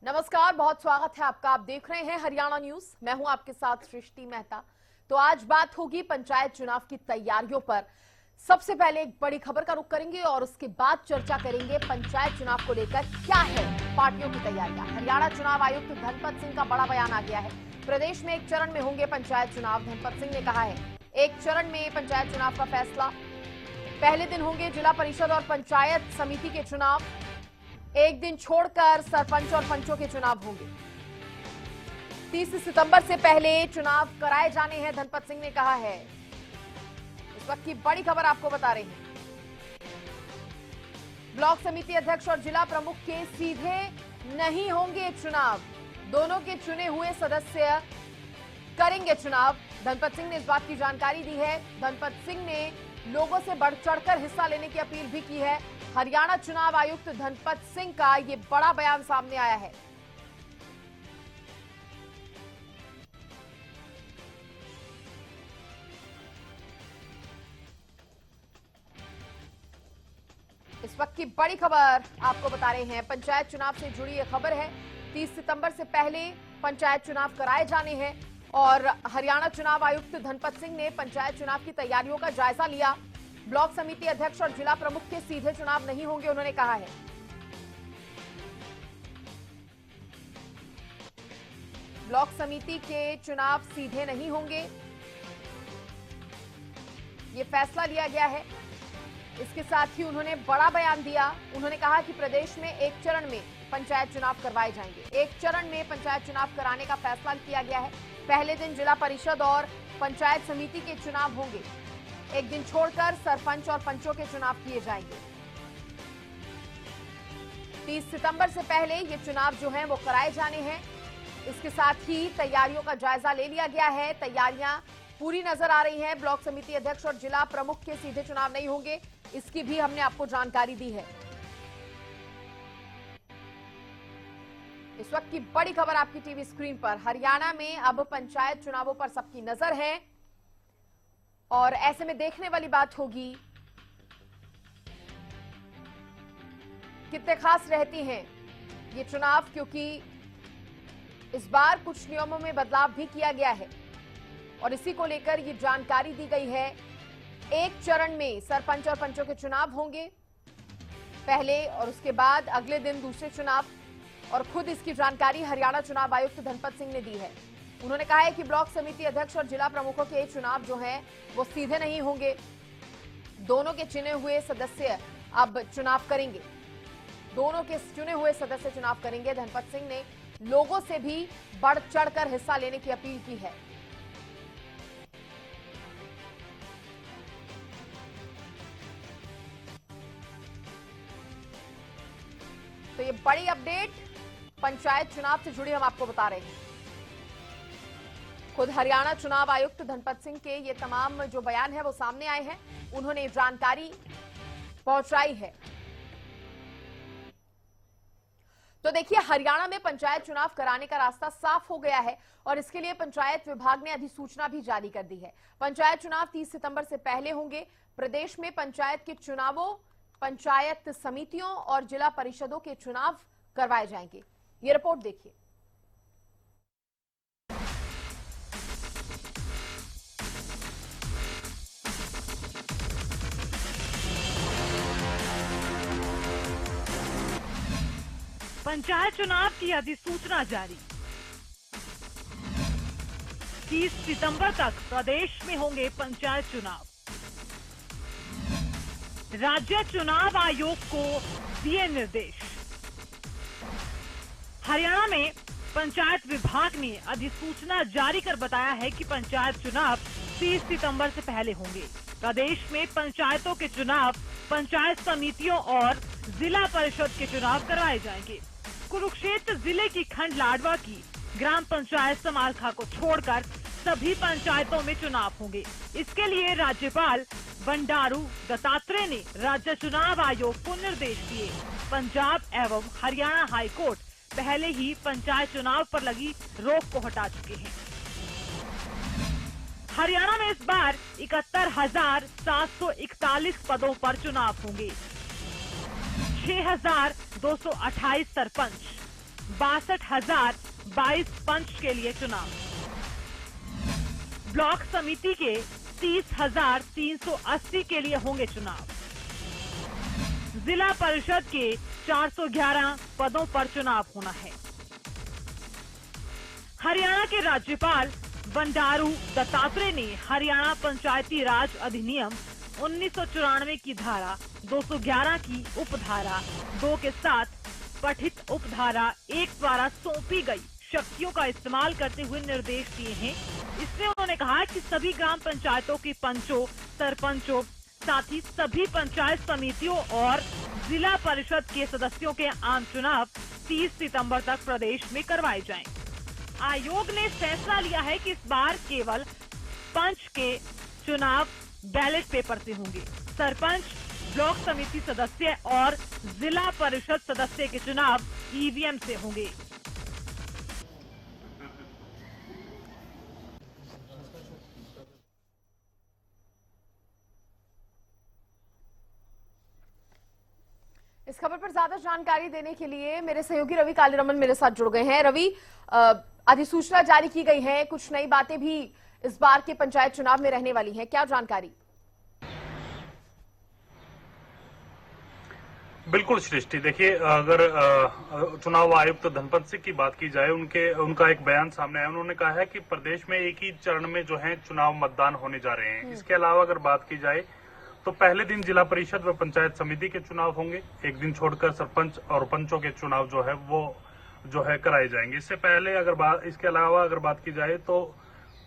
नमस्कार, बहुत स्वागत है आपका। आप देख रहे हैं हरियाणा न्यूज। मैं हूं आपके साथ सृष्टि मेहता। तो आज बात होगी पंचायत चुनाव की तैयारियों पर। सबसे पहले एक बड़ी खबर का रुख करेंगे और उसके बाद चर्चा करेंगे पंचायत चुनाव को लेकर क्या है पार्टियों की तैयारियां। हरियाणा चुनाव आयुक्त धनपत सिंह का बड़ा बयान आ गया है। प्रदेश में एक चरण में होंगे पंचायत चुनाव। धनपत सिंह ने कहा है एक चरण में पंचायत चुनाव का फैसला। पहले दिन होंगे जिला परिषद और पंचायत समिति के चुनाव। एक दिन छोड़कर सरपंच और पंचों के चुनाव होंगे। 30 सितंबर से पहले चुनाव कराए जाने हैं, धनपत सिंह ने कहा है। इस वक्त की बड़ी खबर आपको बता रहे हैं। ब्लॉक समिति अध्यक्ष और जिला प्रमुख के सीधे नहीं होंगे चुनाव। दोनों के चुने हुए सदस्य करेंगे चुनाव। धनपत सिंह ने इस बात की जानकारी दी है। धनपत सिंह ने लोगों से बढ़ चढ़कर हिस्सा लेने की अपील भी की है। हरियाणा चुनाव आयुक्त धनपत सिंह का ये बड़ा बयान सामने आया है। इस वक्त की बड़ी खबर आपको बता रहे हैं। पंचायत चुनाव से जुड़ी यह खबर है। 30 सितंबर से पहले पंचायत चुनाव कराए जाने हैं और हरियाणा चुनाव आयुक्त धनपत सिंह ने पंचायत चुनाव की तैयारियों का जायजा लिया। ब्लॉक समिति अध्यक्ष और जिला प्रमुख के सीधे चुनाव नहीं होंगे, उन्होंने कहा है। ब्लॉक समिति के चुनाव सीधे नहीं होंगे, ये फैसला लिया गया है। इसके साथ ही उन्होंने बड़ा बयान दिया। उन्होंने कहा कि प्रदेश में एक चरण में पंचायत चुनाव करवाए जाएंगे। एक चरण में पंचायत चुनाव कराने का फैसला किया गया है। पहले दिन जिला परिषद और पंचायत समिति के चुनाव होंगे। एक दिन छोड़कर सरपंच और पंचों के चुनाव किए जाएंगे। 30 सितंबर से पहले ये चुनाव जो हैं वो कराए जाने हैं। इसके साथ ही तैयारियों का जायजा ले लिया गया है। तैयारियां पूरी नजर आ रही हैं। ब्लॉक समिति अध्यक्ष और जिला प्रमुख के सीधे चुनाव नहीं होंगे, इसकी भी हमने आपको जानकारी दी है। इस वक्त की बड़ी खबर आपकी टीवी स्क्रीन पर। हरियाणा में अब पंचायत चुनावों पर सबकी नजर है और ऐसे में देखने वाली बात होगी कितने खास रहती हैं ये चुनाव, क्योंकि इस बार कुछ नियमों में बदलाव भी किया गया है और इसी को लेकर ये जानकारी दी गई है। एक चरण में सरपंच और पंचों के चुनाव होंगे पहले और उसके बाद अगले दिन दूसरे चुनाव। और खुद इसकी जानकारी हरियाणा चुनाव आयुक्त धनपत सिंह ने दी है। उन्होंने कहा है कि ब्लॉक समिति अध्यक्ष और जिला प्रमुखों के चुनाव जो हैं वो सीधे नहीं होंगे। दोनों के चुने हुए सदस्य अब चुनाव करेंगे। दोनों के चुने हुए सदस्य चुनाव करेंगे। धनपत सिंह ने लोगों से भी बढ़ चढ़कर हिस्सा लेने की अपील की है। तो ये बड़ी अपडेट पंचायत चुनाव से जुड़ी हम आपको बता रहे हैं। खुद हरियाणा चुनाव आयुक्त धनपत सिंह के ये तमाम जो बयान है वो सामने आए हैं। उन्होंने जानकारी पहुंचाई है। तो देखिए, हरियाणा में पंचायत चुनाव कराने का रास्ता साफ हो गया है और इसके लिए पंचायत विभाग ने अधिसूचना भी जारी कर दी है। पंचायत चुनाव 30 सितंबर से पहले होंगे। प्रदेश में पंचायत के चुनावों, पंचायत समितियों और जिला परिषदों के चुनाव करवाए जाएंगे। ये रिपोर्ट देखिए। पंचायत चुनाव की अधिसूचना जारी। 30 सितंबर तक प्रदेश में होंगे पंचायत चुनाव। राज्य चुनाव आयोग को दिए निर्देश। हरियाणा में पंचायत विभाग ने अधिसूचना जारी कर बताया है कि पंचायत चुनाव 30 सितंबर से पहले होंगे। प्रदेश में पंचायतों के चुनाव, पंचायत समितियों और जिला परिषद के चुनाव करवाए जाएंगे। कुरुक्षेत्र जिले की खंड लाडवा की ग्राम पंचायत समालखा को छोड़कर सभी पंचायतों में चुनाव होंगे। इसके लिए राज्यपाल बंडारू दत्तात्रेय ने राज्य चुनाव आयोग को निर्देश दिए। पंजाब एवं हरियाणा हाई कोर्ट पहले ही पंचायत चुनाव पर लगी रोक को हटा चुके हैं। हरियाणा में इस बार 71,741 पदों पर चुनाव होंगे। 6,228 सरपंच, 62,022 पंच के लिए चुनाव। ब्लॉक समिति के 30,380 के लिए होंगे चुनाव। जिला परिषद के 411 पदों पर चुनाव होना है। हरियाणा के राज्यपाल बंडारू दत्तात्रेय ने हरियाणा पंचायती राज अधिनियम 1994 की धारा 211 की उपधारा 2 के साथ पठित उपधारा 1 द्वारा सौंपी गई शक्तियों का इस्तेमाल करते हुए निर्देश दिए हैं। इसमें उन्होंने कहा कि सभी ग्राम पंचायतों के पंचों, सरपंचों, साथ ही सभी पंचायत समितियों और जिला परिषद के सदस्यों के आम चुनाव 30 सितंबर तक प्रदेश में करवाए जाएं। आयोग ने फैसला लिया है कि इस बार केवल पंच के चुनाव बैलेट पेपर से होंगे। सरपंच, ब्लॉक समिति सदस्य और जिला परिषद सदस्य के चुनाव ईवीएम से होंगे। इस खबर पर ज्यादा जानकारी देने के लिए मेरे सहयोगी रवि कालीरमन मेरे साथ जुड़ गए हैं। रवि, अधिसूचना जारी की गई है, कुछ नई बातें भी इस बार के पंचायत चुनाव में रहने वाली हैं, क्या जानकारी? बिल्कुल सृष्टि, देखिए अगर चुनाव आयुक्त धनपत सिंह की बात की जाए, उनका एक बयान सामने आया। उन्होंने कहा है कि प्रदेश में एक ही चरण में जो है चुनाव मतदान होने जा रहे हैं। इसके अलावा अगर बात की जाए तो पहले दिन जिला परिषद व पंचायत समिति के चुनाव होंगे, एक दिन छोड़कर सरपंच और पंचों के चुनाव जो है वो जो है कराए जाएंगे। इसके अलावा अगर बात की जाए तो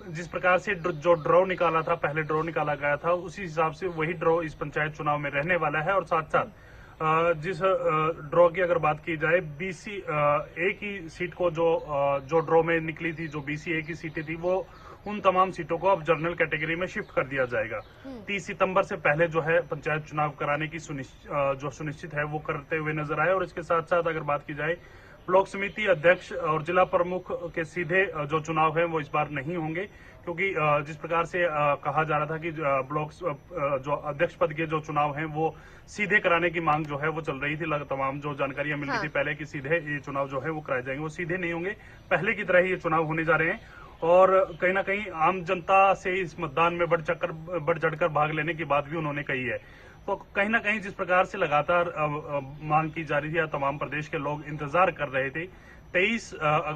जिस प्रकार से जो ड्रॉ निकाला था, पहले ड्रॉ निकाला गया था, उसी हिसाब से वही ड्रॉ इस पंचायत चुनाव में रहने वाला है। और साथ साथ जिस ड्रॉ की अगर बात की जाए, बीसी ए की सीट को जो ड्रॉ में निकली थी, जो बीसी ए की सीटें थी, वो उन तमाम सीटों को अब जनरल कैटेगरी में शिफ्ट कर दिया जाएगा। 30 सितंबर से पहले जो है पंचायत चुनाव कराने की सुनिश्चित है वो करते हुए नजर आए। और इसके साथ साथ अगर बात की जाए, ब्लॉक समिति अध्यक्ष और जिला प्रमुख के सीधे जो चुनाव है वो इस बार नहीं होंगे, क्योंकि जिस प्रकार से कहा जा रहा था कि ब्लॉक जो अध्यक्ष पद के जो चुनाव हैं वो सीधे कराने की मांग जो है वो चल रही थी। तमाम जो जानकारियां मिल रही थी पहले कि सीधे ये चुनाव जो है वो कराए जाएंगे, वो सीधे नहीं होंगे, पहले की तरह ही ये चुनाव होने जा रहे हैं। और कहीं ना कहीं आम जनता से इस मतदान में बढ़ चढ़कर भाग लेने की बात भी उन्होंने कही है। तो कहीं ना कहीं जिस प्रकार से लगातार मांग की जा रही थी या तमाम प्रदेश के लोग इंतजार कर रहे थे, 23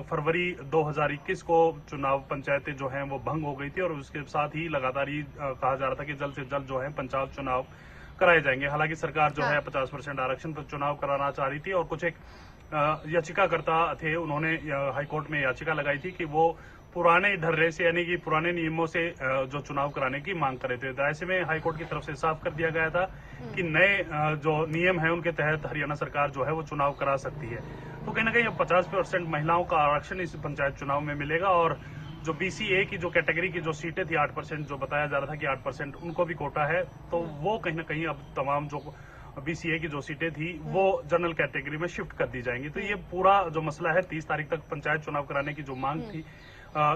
फरवरी 2021 को चुनाव पंचायतें जो हैं वो भंग हो गई थी और उसके साथ ही लगातार ही कहा जा रहा था कि जल्द से जल्द जो है पंचायत चुनाव कराए जाएंगे। हालांकि सरकार जो है 50% आरक्षण पर चुनाव कराना चाह रही थी और कुछ एक याचिकाकर्ता थे, उन्होंने हाईकोर्ट में याचिका लगाई थी कि वो पुराने ढर्रे से यानी कि पुराने नियमों से जो चुनाव कराने की मांग कर रहे थे। तो ऐसे में हाईकोर्ट की तरफ से साफ कर दिया गया था कि नए जो नियम है उनके तहत हरियाणा सरकार जो है वो चुनाव करा सकती है। तो कहीं ना कहीं 50% महिलाओं का आरक्षण इस पंचायत चुनाव में मिलेगा और जो बीसीए की जो कैटेगरी की जो सीटें थी 8%, जो बताया जा रहा था कि 8% उनको भी कोटा है, तो वो कहीं ना कहीं अब तमाम जो बीसीए की जो सीटें थी वो जनरल कैटेगरी में शिफ्ट कर दी जाएंगी। तो ये पूरा जो मसला है 30 तारीख तक पंचायत चुनाव कराने की जो मांग थी,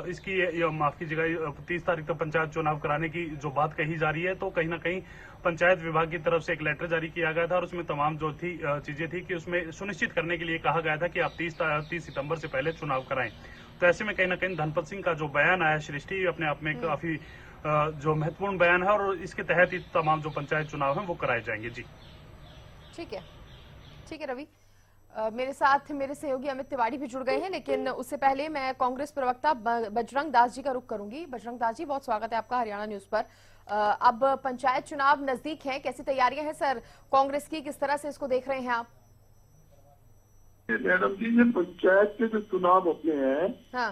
इसकी माफ कीजिएगा 30 तारीख तक पंचायत चुनाव कराने की जो बात कही जा रही है, तो कहीं ना कहीं पंचायत विभाग की तरफ से एक लेटर जारी किया गया था और उसमें तमाम जो थी चीजें थी कि उसमें सुनिश्चित करने के लिए कहा गया था कि आप 30 सितंबर से पहले चुनाव कराएं। तो ऐसे में कहीं ना कहीं धनपत सिंह का जो बयान आया सृष्टि, अपने आप में काफी जो महत्वपूर्ण बयान है और इसके तहत ही तमाम जो पंचायत चुनाव है वो कराए जाएंगे। जी ठीक है रवि, मेरे साथ मेरे सहयोगी अमित तिवारी भी जुड़ गए हैं, लेकिन उससे पहले मैं कांग्रेस प्रवक्ता बजरंग दास जी का रुख करूंगी। बजरंग दास जी, बहुत स्वागत है आपका हरियाणा न्यूज पर। अब पंचायत चुनाव नजदीक है, कैसी तैयारियां हैं सर कांग्रेस की, किस तरह से इसको देख रहे हैं आप? मैडम जी, ये पंचायत के जो चुनाव होते हैं, हाँ,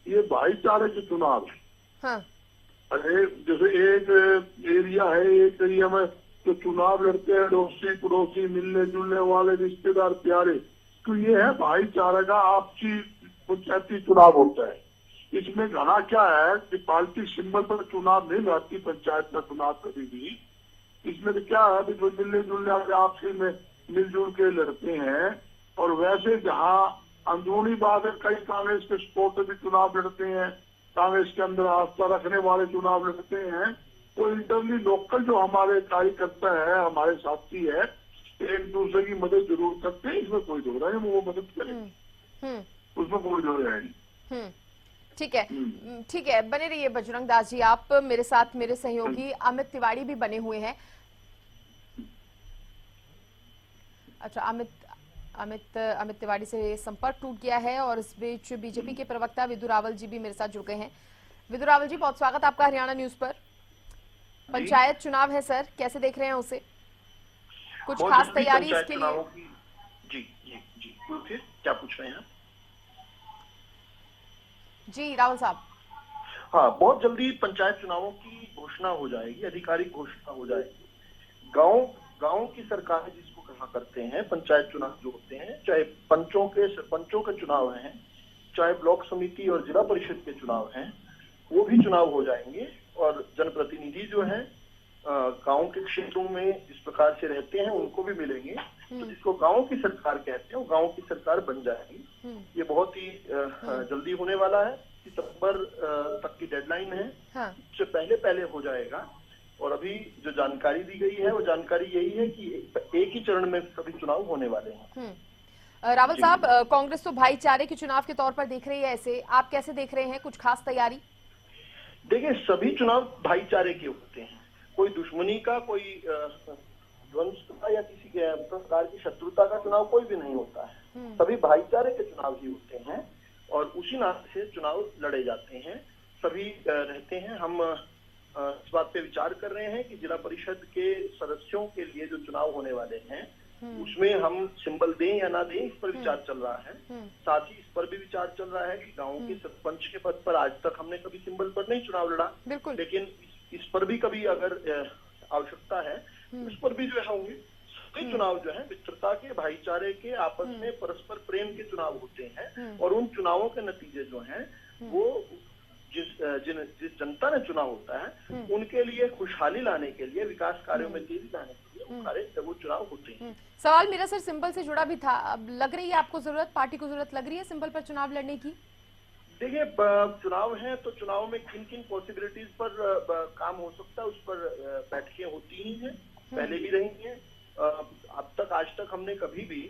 ये भाईचारे के चुनाव। हाँ, अरे जैसे एक एरिया है, एक एरिया में तो चुनाव लड़ते हैं अड़ोसी पड़ोसी, मिलने जुलने वाले, रिश्तेदार, प्यारे, तो ये है भाईचारे का आपसी पंचायती चुनाव होता है। इसमें घना क्या है कि पार्टी सिंबल पर चुनाव नहीं लड़ती पंचायत का चुनाव कभी भी। इसमें तो क्या है कि जो मिलने जुलने वाले आपसी में मिलजुल के लड़ते हैं। और वैसे जहाँ अंदरूनी बात है, कई कांग्रेस के सपोर्टर भी चुनाव लड़ते हैं, कांग्रेस के अंदर आस्था रखने वाले चुनाव लड़ते हैं। तो इंटरनली लोकल जो हमारे कार्यकर्ता है, हमारे साथी है, एक दूसरे की मदद जरूर करते हैं, इसमें कोई दो रहा है, वो मदद करें। उसमें कोई दो राय नहीं। ठीक है, ठीक है, बने रहिए बजरंग दास जी। आप मेरे साथ मेरे सहयोगी अमित तिवारी भी बने हुए हैं। अच्छा, अमित तिवारी से संपर्क टूट गया है और इस बीच बीजेपी के प्रवक्ता विदु रावल जी भी मेरे साथ जुड़ गए हैं। विदु रावल जी, बहुत स्वागत आपका हरियाणा न्यूज पर। पंचायत चुनाव है सर, कैसे देख रहे हैं उसे? कुछ खास तैयारी इसके लिए? जी जी जी, फिर क्या पूछ रहे हैं जी रावल साहब? हाँ, बहुत जल्दी पंचायत चुनावों की घोषणा हो जाएगी, आधिकारिक घोषणा हो जाएगी। गांव की सरकार जिसको कहा करते हैं, पंचायत चुनाव जो होते हैं, चाहे सरपंचों के चुनाव हैं, चाहे ब्लॉक समिति और जिला परिषद के चुनाव हैं, वो भी चुनाव हो जाएंगे। और जनप्रतिनिधि जो है गांव के क्षेत्रों में जिस प्रकार से रहते हैं उनको भी मिलेंगे। तो जिसको गांव की सरकार कहते हैं वो गांव की सरकार बन जाएगी। ये बहुत ही जल्दी होने वाला है, सितंबर तक की डेडलाइन है। हाँ। उससे पहले हो जाएगा। और अभी जो जानकारी दी गई है वो जानकारी यही है कि एक ही चरण में सभी चुनाव होने वाले हैं। रावल साहब, कांग्रेस तो भाईचारे के चुनाव के तौर पर देख रही है, ऐसे आप कैसे देख रहे हैं? कुछ खास तैयारी? देखिए, सभी चुनाव भाईचारे के होते हैं, कोई दुश्मनी का, कोई द्वंद्व का या किसी के प्रकार की शत्रुता का चुनाव कोई भी नहीं होता है। सभी भाईचारे के चुनाव ही होते हैं और उसी नाते से चुनाव लड़े जाते हैं। सभी रहते हैं। हम इस बात पे विचार कर रहे हैं कि जिला परिषद के सदस्यों के लिए जो चुनाव होने वाले हैं उसमें हम सिंबल दें या ना दें, इस पर विचार चल रहा है। साथ ही इस पर भी विचार चल रहा है कि गाँव के सरपंच के पद पर आज तक हमने कभी सिंबल पर नहीं चुनाव लड़ा, लेकिन इस पर भी कभी अगर आवश्यकता है उस पर भी जो है होंगे। सभी चुनाव जो है मित्रता के, भाईचारे के, आपस में परस्पर प्रेम के चुनाव होते हैं। और उन चुनावों के नतीजे जो हैं वो जिस जनता ने चुनाव होता है उनके लिए खुशहाली लाने के लिए, विकास कार्यों में तेजी लाने के लिए वो चुनाव होते हैं। सवाल मेरा सर सिंबल से जुड़ा भी था। अब लग रही है आपको जरूरत, पार्टी को जरूरत लग रही है सिंबल पर चुनाव लड़ने की? देखिए, चुनाव है तो चुनाव में किन किन पॉसिबिलिटीज पर काम हो सकता है उस पर बैठकें होती ही हैं, पहले भी रही हैं। अब तक आज तक हमने कभी भी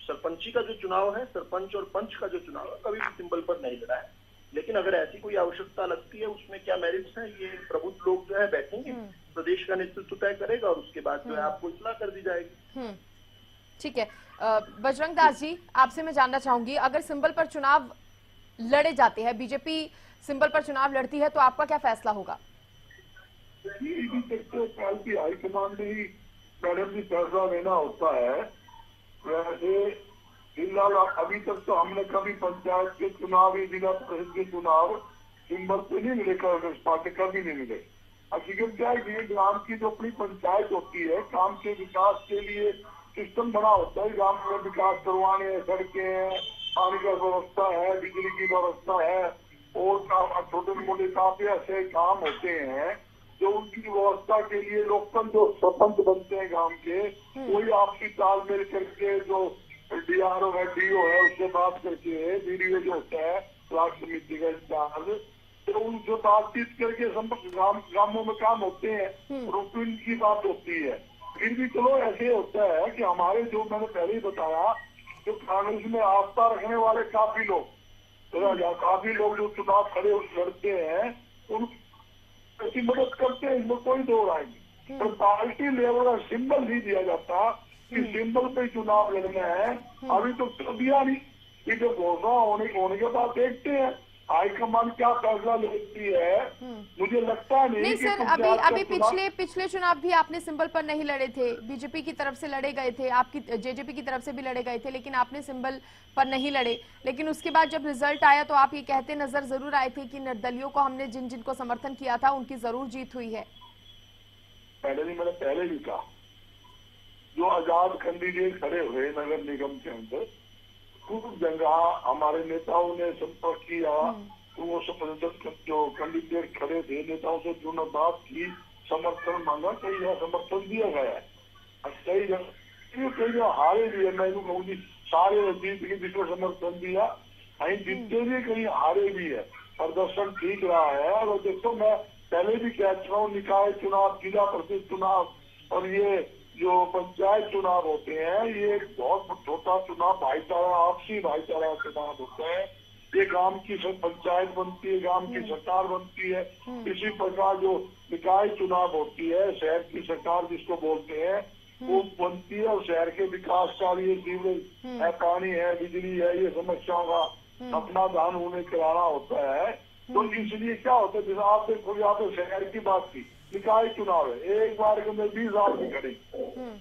सरपंची का जो चुनाव है, सरपंच और पंच का जो चुनाव है, कभी भी सिंबल पर नहीं लड़ा है। लेकिन अगर ऐसी कोई आवश्यकता लगती है, उसमें क्या मेरिट्स हैं, ये प्रबुद्ध लोग जो है बैठेंगे, प्रदेश का नेतृत्व तय करेगा और उसके बाद जो है आपको इत्तला कर दी जाएगी। ठीक है, बजरंग दास जी, आपसे मैं जानना चाहूंगी, अगर सिंबल पर चुनाव लड़े जाते हैं, बीजेपी सिंबल पर चुनाव लड़ती है, तो आपका क्या फैसला होगा? काल की हाईकमान में ही मैडम जी फैसला लेना होता है। वैसे फिलहाल अभी तक तो हमने कभी पंचायत के चुनाव या जिला परिषद के चुनाव सिंबल पे नहीं मिले, कांग्रेस पार्टी कभी नहीं मिले। हकीकत क्या है कि ग्राम की जो अपनी पंचायत होती है, काम के विकास के लिए सिस्टम बना होता है, ग्राम में विकास करवाने, सड़कें हैं, पानी का व्यवस्था है, बिजली की व्यवस्था है और छोटे मोटे काफी ऐसे काम होते हैं जो उनकी व्यवस्था के लिए लोकल जो सरपंच बनते हैं गांव के, वही आपसी तालमेल करके जो डीआरओ है, डीओ है, उससे बात करके, बीडीओ जो होता है ब्लॉक समिति का इंचार्ज, तो उनसे बातचीत करके गांवों में काम होते हैं, रूटीन की बात होती है। फिर भी चलो ऐसे होता है कि हमारे जो मैंने पहले ही बताया, जो कांग्रेस में आस्था रखने वाले काफी लोग जो चुनाव खड़े लड़ते हैं उनकी मदद करते हैं, इसमें कोई दो राय नहीं। तो पार्टी लेवल का सिंबल नहीं दिया जाता कि सिंबल पे चुनाव लड़ना है, अभी तो दिया नहीं। ये जो घोषणा होने के बाद देखते हैं हाईकमान क्या फैसला लेती है। मुझे लगता नहीं सर, अभी पिछले चुनाव भी आपने सिंबल पर नहीं लड़े थे, बीजेपी की तरफ से लड़े गए थे, आपकी जेजेपी की तरफ से भी लड़े गए थे, लेकिन आपने सिंबल पर नहीं लड़े। लेकिन उसके बाद जब रिजल्ट आया तो आप ये कहते नजर जरूर आए थे कि निर्दलियों को हमने जिनको समर्थन किया था उनकी जरूर जीत हुई है। मैंने पहले भी कहा, जो आजाद कैंडिडेट खड़े हुए नगर निगम के अंदर, खूब जगह हमारे नेताओं ने संपर्क किया, तो वो जो कैंडिडेट खड़े थे नेताओं से जो बात की, समर्थन मांगा, कई जगह समर्थन दिया गया है। कई जगह हारे भी है, मैं कहूँगी सारे जीत के जिसको समर्थन दिया, कहीं जीतते भी कहीं हारे भी है, प्रदर्शन ठीक रहा है। और देखो, मैं पहले भी कह चुका हूँ, निकाय चुनाव, जिला परिषद चुनाव और ये जो पंचायत चुनाव होते हैं ये एक बहुत छोटा चुनाव भाईचारा, आपसी भाईचारा चुनाव होता है। ये गांव की सब पंचायत बनती है, गांव की सरकार बनती है। इसी प्रकार जो निकाय चुनाव होती है, शहर की सरकार जिसको बोलते हैं, वो बनती है और शहर के विकास का लिए सीवरेज है, पानी है, बिजली है, ये समस्याओं का अपना दान उन्हें कराना होता है। तो इसलिए क्या होता है, जैसे आप देखो यहाँ पे शहर की बात की, निकाय चुनाव है, एक बार के अंदर 20 आदमी खड़े,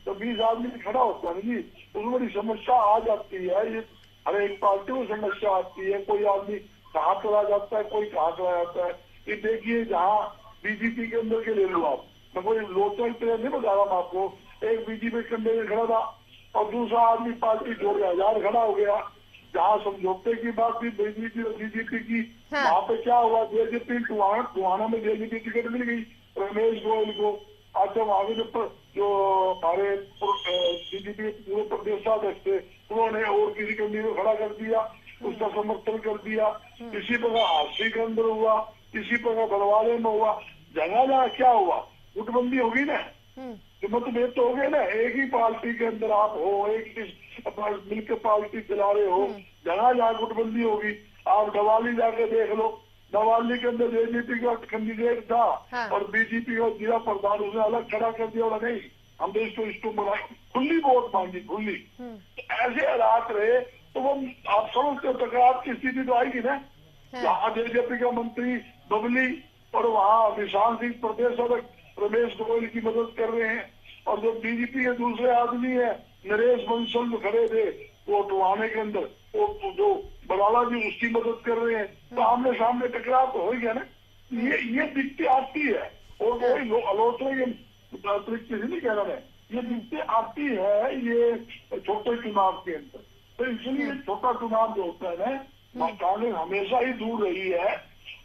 तो 20 आदमी खड़ा होता है जी, उसमें बड़ी समस्या आ जाती है। ये हर एक पार्टी को समस्या आती है, कोई आदमी कहाँ चला जाता है, कोई कहाँ चला जाता है। ये देखिए जहाँ बीजेपी के अंदर के ले लो आप, मैं कोई लोकल ट्रेन नहीं बता रहा हूँ आपको, एक बीजेपी के अंदर खड़ा था और दूसरा आदमी पार्टी छोड़ गया, यार खड़ा हो गया। जहाँ समझौते की बात थी बीजेपी की, वहाँ पे क्या हुआ, जेजेपी टुहाना में जेजेपी टिकट मिल गई रमेश गोयल को। अच्छा वहाँ के जो हमारे बीजेपी पूरे प्रदेशाध्यक्ष थे, उन्होंने और किसी कंपनी को खड़ा कर दिया, उसका समर्थन कर दिया। इसी प्रकार हादसे के अंदर हुआ, इसी प्रकार बलवाले में हुआ। जगह जगह क्या हुआ, गुटबंदी होगी ना, मतभेद तो हो गए ना। एक ही पार्टी के अंदर आप हो, एक मिलकर पार्टी चला रहे हो, जगह जहाँ गुटबंदी होगी। आप डवाली जाके देख लो, डवाली के अंदर जेजेपी का कैंडिडेट था और बीजेपी का जिला प्रधान उसने अलग खड़ा कर दिया, और नहीं हम देश को इसको बनाए, खुली वोट मांगी, खुली। ऐसे हालात रहे तो वो आप समझते हो टकराव की स्थिति तो आएगी ना। वहाँ जेजेपी का मंत्री बबली और वहाँ निशान सिंह प्रदेश अध्यक्ष रमेश गोयल की मदद कर रहे हैं, और जो बीजेपी के दूसरे आदमी है नरेश बंसल जो खड़े थे वो टुहाने के अंदर, वो जो बराला जी उसकी मदद कर रहे हैं। तो आमने सामने टकराव तो हो गया ना। ये दिक्कतें आती है, और कोई आलोचना के किसी नहीं कह रहा है, ये दिक्कतें आती है ये छोटे चुनाव के अंदर। तो इसलिए छोटा चुनाव जो होता है ना, कांग्रेस हमेशा ही दूर रही है,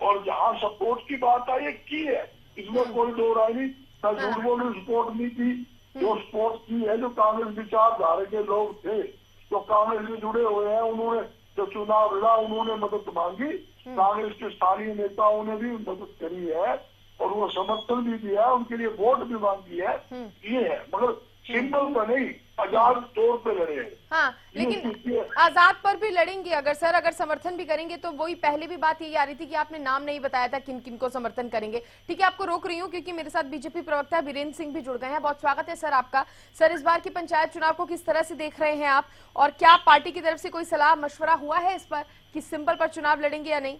और जहाँ सपोर्ट की बात आई की है, इसमें कोई दो राय नहीं। झूठ बोल सपोर्ट नहीं की, जो सपोर्ट की है जो कांग्रेस विचारधारा के लोग थे, जो कांग्रेस से जुड़े हुए हैं, उन्होंने जो चुनाव लड़ा उन्होंने मदद मांगी। कांग्रेस के स्थानीय नेताओं ने भी मदद करी है और वो समर्थन भी दिया है, उनके लिए वोट भी मांगी है। ये है, मगर सिंबल पर नहीं, आजाद तौर पे लड़े। हाँ, लेकिन आजाद पर भी लड़ेंगे अगर सर, अगर समर्थन भी करेंगे तो वही पहले भी बात यही आ रही थी कि आपने नाम नहीं बताया था किन किन को समर्थन करेंगे। ठीक है, आपको रोक रही हूँ क्योंकि मेरे साथ बीजेपी प्रवक्ता वीरेंद्र सिंह भी जुड़ गए हैं। बहुत स्वागत है सर आपका। सर, इस बार की पंचायत चुनाव को किस तरह से देख रहे हैं आप, और क्या पार्टी की तरफ से कोई सलाह मशवरा हुआ है इस पर कि सिंबल पर चुनाव लड़ेंगे या नहीं?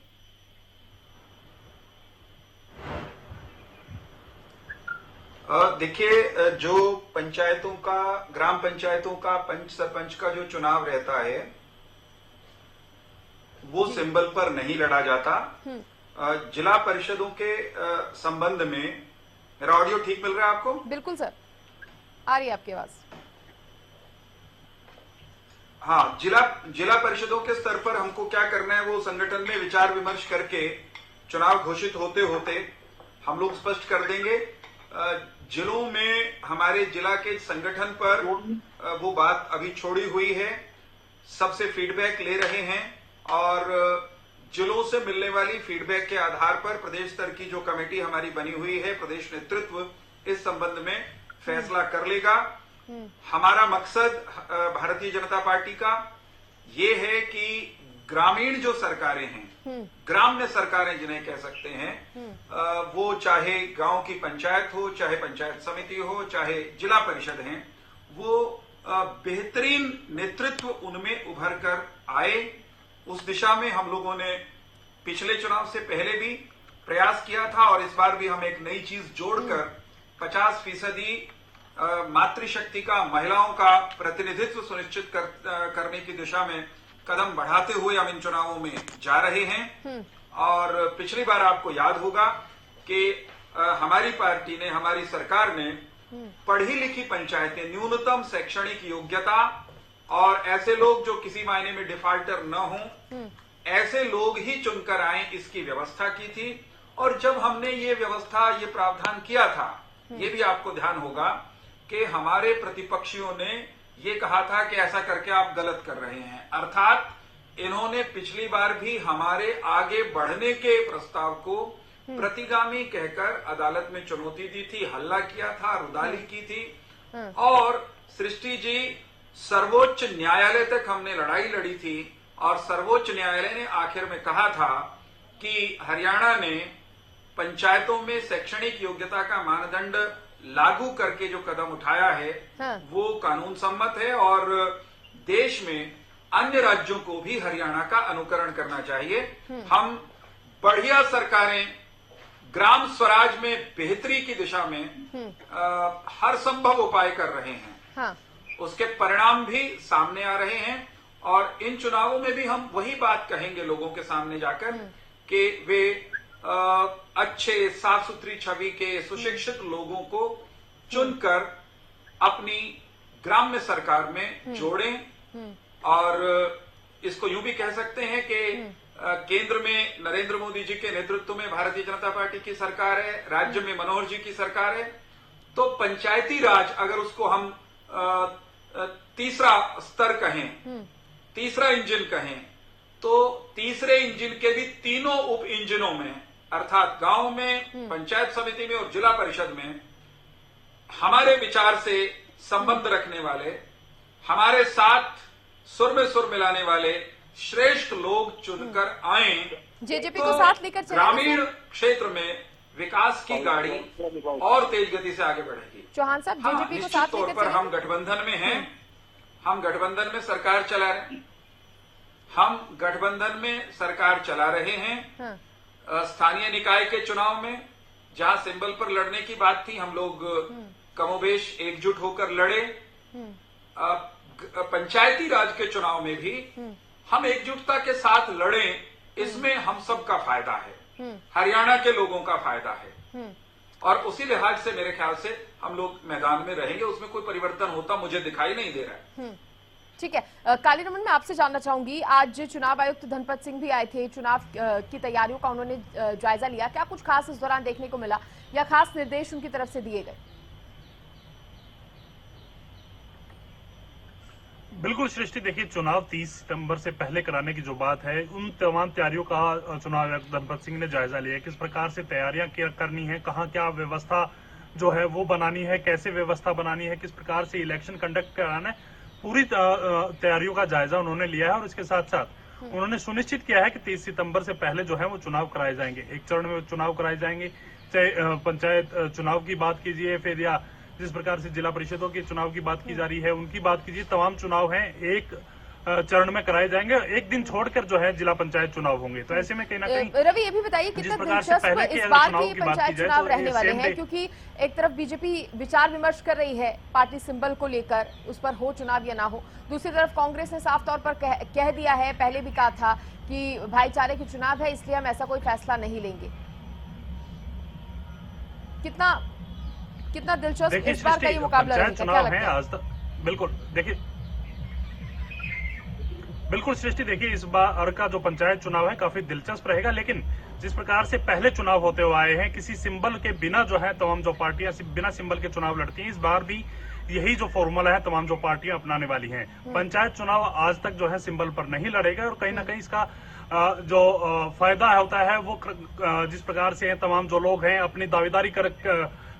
देखिए, जो पंचायतों का, ग्राम पंचायतों का पंच सरपंच का जो चुनाव रहता है वो सिंबल पर नहीं लड़ा जाता। जिला परिषदों के संबंध में, मेरा ऑडियो ठीक मिल रहा है आपको? बिल्कुल सर, आ रही है आपकी आवाज। हाँ, जिला परिषदों के स्तर पर हमको क्या करना है, वो संगठन में विचार विमर्श करके चुनाव घोषित होते होते हम लोग स्पष्ट कर देंगे। जिलों में हमारे जिला के संगठन पर वो बात अभी छोड़ी हुई है, सबसे फीडबैक ले रहे हैं, और जिलों से मिलने वाली फीडबैक के आधार पर प्रदेश स्तर की जो कमेटी हमारी बनी हुई है, प्रदेश नेतृत्व इस संबंध में फैसला कर लेगा। हमारा मकसद भारतीय जनता पार्टी का ये है कि ग्रामीण जो सरकारें हैं, ग्राम्य सरकारें जिन्हें कह सकते हैं, वो चाहे गांव की पंचायत हो, चाहे पंचायत समिति हो, चाहे जिला परिषद हैं, वो बेहतरीन नेतृत्व उनमें उभर कर आए। उस दिशा में हम लोगों ने पिछले चुनाव से पहले भी प्रयास किया था, और इस बार भी हम एक नई चीज जोड़कर 50% मातृशक्ति का, महिलाओं का प्रतिनिधित्व सुनिश्चित करने की दिशा में कदम बढ़ाते हुए हम इन चुनावों में जा रहे हैं। और पिछली बार आपको याद होगा कि हमारी पार्टी ने, हमारी सरकार ने पढ़ी लिखी पंचायतें, न्यूनतम शैक्षणिक योग्यता और ऐसे लोग जो किसी मायने में डिफाल्टर न हों, ऐसे लोग ही चुनकर आए, इसकी व्यवस्था की थी। और जब हमने ये व्यवस्था, ये प्रावधान किया था, ये भी आपको ध्यान होगा कि हमारे प्रतिपक्षियों ने ये कहा था कि ऐसा करके आप गलत कर रहे हैं। अर्थात इन्होंने पिछली बार भी हमारे आगे बढ़ने के प्रस्ताव को प्रतिगामी कहकर अदालत में चुनौती दी थी, हल्ला किया था, रुदाली की थी, और सृष्टि जी, सर्वोच्च न्यायालय तक हमने लड़ाई लड़ी थी और सर्वोच्च न्यायालय ने आखिर में कहा था कि हरियाणा ने पंचायतों में शैक्षणिक योग्यता का मानदंड लागू करके जो कदम उठाया है वो कानून सम्मत है और देश में अन्य राज्यों को भी हरियाणा का अनुकरण करना चाहिए। हम बढ़िया सरकारें ग्राम स्वराज में बेहतरी की दिशा में हर संभव उपाय कर रहे हैं। उसके परिणाम भी सामने आ रहे हैं और इन चुनावों में भी हम वही बात कहेंगे लोगों के सामने जाकर कि वे अच्छे साफ सुथरी छवि के सुशिक्षित लोगों को चुनकर अपनी ग्राम्य सरकार में जोड़ें और इसको यूं भी कह सकते हैं कि केंद्र में नरेंद्र मोदी जी के नेतृत्व में भारतीय जनता पार्टी की सरकार है, राज्य में मनोहर जी की सरकार है, तो पंचायती राज अगर उसको हम तीसरा स्तर कहें, तीसरा इंजन कहें, तो तीसरे इंजन के भी तीनों उप इंजनों में अर्थात गांव में, पंचायत समिति में और जिला परिषद में हमारे विचार से संबंध रखने वाले, हमारे साथ सुर में सुर मिलाने वाले श्रेष्ठ लोग चुनकर आए, जेजेपी को साथ लेकर ग्रामीण क्षेत्र में विकास की गाड़ी और तेज गति से आगे बढ़ेगी। चौहान साहब, जेजेपी को साथ तौर पर हम गठबंधन में हैं, हम गठबंधन में सरकार चला रहे हैं, हम गठबंधन में सरकार चला रहे हैं। स्थानीय निकाय के चुनाव में जहां सिंबल पर लड़ने की बात थी, हम लोग कमोबेश एकजुट होकर लड़े। पंचायती राज के चुनाव में भी हम एकजुटता के साथ लड़े, इसमें हम सबका फायदा है, हरियाणा के लोगों का फायदा है और उसी लिहाज से मेरे ख्याल से हम लोग मैदान में रहेंगे, उसमें कोई परिवर्तन होता मुझे दिखाई नहीं दे रहा है। ठीक है, कालीरमन, मैं आपसे जानना चाहूंगी, आज चुनाव आयुक्त धनपत सिंह भी आए थे, चुनाव की तैयारियों का उन्होंने जायजा लिया, क्या कुछ खास इस दौरान देखने को मिला या खास निर्देश उनकी तरफ से दिए गए? बिल्कुल सृष्टि, देखिए चुनाव 30 सितंबर से पहले कराने की जो बात है, उन तमाम तैयारियों का चुनाव आयुक्त धनपत सिंह ने जायजा लिया, किस प्रकार से तैयारियां करनी है, कहाँ क्या व्यवस्था जो है वो बनानी है, कैसे व्यवस्था बनानी है, किस प्रकार से इलेक्शन कंडक्ट कराना है, पूरी तैयारियों का जायजा उन्होंने लिया है और इसके साथ साथ उन्होंने सुनिश्चित किया है कि 30 सितंबर से पहले जो है वो चुनाव कराए जाएंगे, एक चरण में चुनाव कराए जाएंगे, चाहे पंचायत चुनाव की बात कीजिए फिर या जिस प्रकार से जिला परिषदों के चुनाव की बात की जा रही है उनकी बात कीजिए, तमाम चुनाव हैं एक चरण में कराए जाएंगे, एक दिन छोड़कर जो है जिला पंचायत चुनाव होंगे। तो ऐसे में कहीं ना कहीं रवि, ये भी बताइए कितना दिलचस्प इस बार के पंचायत चुनाव रहने वाले हैं, क्योंकि एक तरफ बीजेपी विचार विमर्श कर रही है पार्टी सिंबल को लेकर, उस पर हो चुनाव या ना हो, दूसरी तरफ कांग्रेस ने साफ तौर पर कह दिया है, पहले भी कहा था कि भाईचारे की चुनाव है इसलिए हम ऐसा कोई फैसला नहीं लेंगे। कितना दिलचस्प इस बार का ये मुकाबला रहेगा, क्या लगता है? आज तक बिल्कुल देखिए, बिल्कुल सृष्टि, देखिए इस बार का जो पंचायत चुनाव है काफी दिलचस्प रहेगा, लेकिन जिस प्रकार से पहले चुनाव होते हुए आए हैं, किसी सिंबल के बिना जो है तमाम जो पार्टियां बिना सिंबल के चुनाव लड़ती हैं, इस बार भी यही जो फॉर्मूला है तमाम जो पार्टियां अपनाने वाली हैं। पंचायत चुनाव आज तक जो है सिंबल पर नहीं लड़ेगा और कहीं ना कहीं इसका जो फायदा होता है वो जिस प्रकार से तमाम जो लोग हैं अपनी दावेदारी कर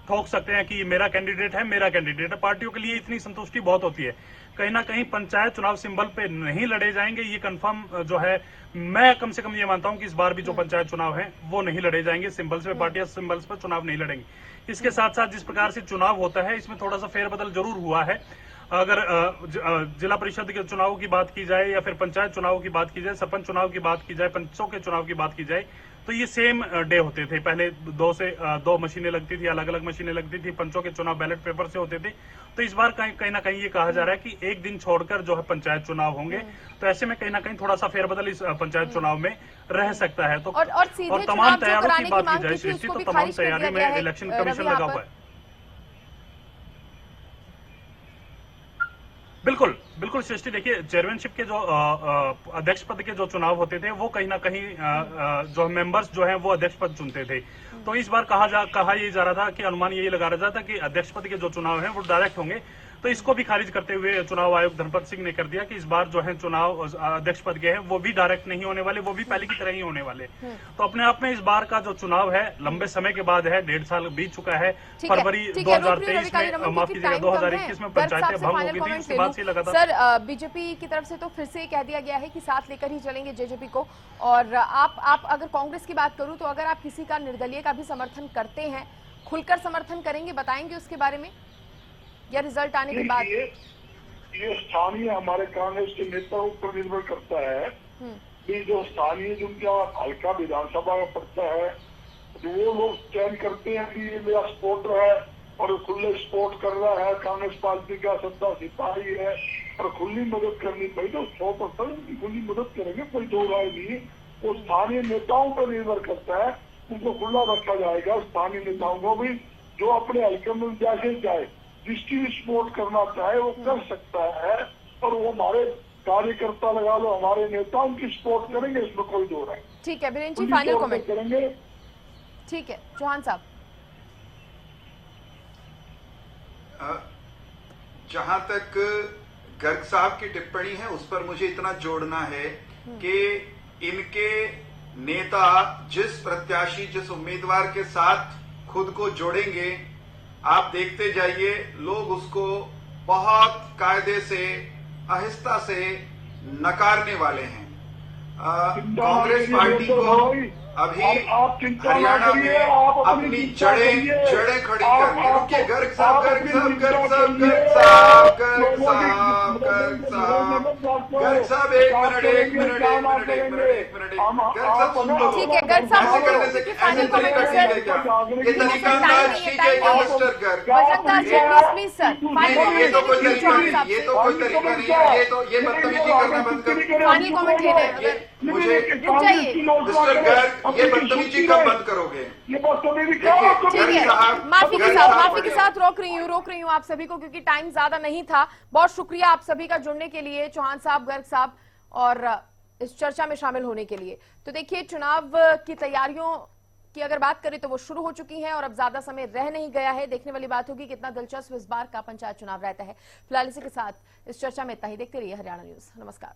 ठोक सकते हैं कि मेरा कैंडिडेट है, मेरा कैंडिडेट है, पार्टियों के लिए इतनी संतुष्टि बहुत होती है। कहीं ना कहीं पंचायत चुनाव सिंबल पे नहीं लड़े जाएंगे, ये कंफर्म जो है, मैं कम से कम ये मानता हूं कि इस बार भी जो पंचायत चुनाव है वो नहीं लड़े जाएंगे सिंबल्स पे, पार्टियां सिंबल्स पर चुनाव नहीं लड़ेंगी। इसके साथ साथ जिस प्रकार से चुनाव होता है इसमें थोड़ा सा फेरबदल जरूर हुआ है। अगर जिला परिषद के चुनाव की बात की जाए या फिर पंचायत चुनाव की बात की जाए, सरपंच चुनाव की बात की जाए, पंचों के चुनाव की बात की जाए, तो ये सेम डे होते थे। पहले 2 मशीनें लगती थी, अलग अलग मशीनें लगती थी, पंचों के चुनाव बैलेट पेपर से होते थे। तो इस बार कहीं ना कहीं ये कहा जा रहा है कि एक दिन छोड़कर जो है पंचायत चुनाव होंगे, तो ऐसे में कहीं ना कहीं थोड़ा सा फेरबदल इस पंचायत चुनाव में रह सकता है। तो और तमाम तैयारियों की बात की जाए सृष्टि, तो तमाम तैयारी में इलेक्शन कमीशन लगा हुआ है। बिल्कुल सृष्टि, देखिए चेयरमैनशिप के जो अध्यक्ष पद के जो चुनाव होते थे वो कहीं ना कहीं जो मेंबर्स जो हैं वो अध्यक्ष पद चुनते थे। तो इस बार कहा ये जा रहा था कि अनुमान यही लगा रहा था कि अध्यक्ष पद के जो चुनाव हैं वो डायरेक्ट होंगे। तो इसको भी खारिज करते हुए चुनाव आयुक्त धनपत सिंह ने कर दिया कि इस बार जो है चुनाव अध्यक्ष पद के हैं वो भी डायरेक्ट नहीं होने वाले, वो भी पहले की तरह ही होने वाले। तो अपने आप में इस बार का जो चुनाव है लंबे समय के बाद है, 1.5 साल बीत चुका है। फरवरी 2023 में, माफ कीजिएगा, 2021 में पंचायतें भंग हो गई थी, उसके बाद से लगातार। सर, बीजेपी की तरफ से तो फिर से कह दिया गया है कि साथ लेकर ही चलेंगे जेजेपी को। और आप अगर कांग्रेस की बात करूं तो अगर आप किसी का निर्दलीय का भी समर्थन करते हैं, खुलकर समर्थन करेंगे, बताएंगे उसके बारे में, या रिजल्ट आने के बाद? ये स्थानीय हमारे कांग्रेस के नेताओं पर निर्भर करता है कि जो स्थानीय जिनका हल्का विधानसभा में पड़ता है तो वो लोग चयन करते हैं कि ये मेरा सपोर्टर है और खुले सपोर्ट कर रहा है, कांग्रेस पार्टी का सत्ता सिपाही है और खुली मदद करनी पड़ी तो 100% उनकी खुली मदद करेंगे, कोई दो राय नहीं। वो स्थानीय नेताओं पर निर्भर करता है, उनको खुला रखा जाएगा। स्थानीय नेताओं को भी जो अपने हल्के में जैसे चाहे, जिसकी भी सपोर्ट करना चाहे वो कर सकता है और वो हमारे कार्यकर्ता लगा लो, हमारे नेताओं की सपोर्ट करेंगे, इसमें कोई दो राय। ठीक है बीरेन जी, फाइनल कमेंट करेंगे। ठीक है चौहान साहब। जहां तक गर्ग साहब की टिप्पणी है उस पर मुझे इतना जोड़ना है कि इनके नेता जिस प्रत्याशी, जिस उम्मीदवार के साथ खुद को जोड़ेंगे, आप देखते जाइए लोग उसको बहुत कायदे से, आहिस्ता से नकारने वाले हैं। कांग्रेस पार्टी को अभी हरियाणा में अपनी जड़ें खड़ी करनी। रुकिए, गर्ग साहब गर्ग साहब गर्ग साहब गर्ग साहब गर्ग साहब गर्ग साहब गर्ग साहब एक मिनट गर्ग साहब सुन लो। ठीक है गर्ग साहब, ऐसे करने से ऐसे तरीका ठीक है क्या? ये तरीका अंदाज ठीक है क्या मिस्टर गर्ग? ये तो कोई तरीका नहीं, ये तो कोई तरीका नहीं है। ये बदतमीजी करना बंद कर। मुझे मिस्टर गर्ग, ये बदतमीजी कब बंद करोगे? ठीक है, माफी के साथ रोक रही हूँ आप सभी को क्योंकि टाइम ज्यादा नहीं था। बहुत शुक्रिया आप सभी का जुड़ने के लिए, चौहान साहब, गर्ग साहब, और इस चर्चा में शामिल होने के लिए। तो देखिए, चुनाव की तैयारियों की अगर बात करें तो वो शुरू हो चुकी हैं और अब ज्यादा समय रह नहीं गया है। देखने वाली बात होगी कितना दिलचस्प इस बार का पंचायत चुनाव रहता है। फिलहाल इसी के साथ इस चर्चा में इतना ही। देखते रहिए हरियाणा न्यूज। नमस्कार।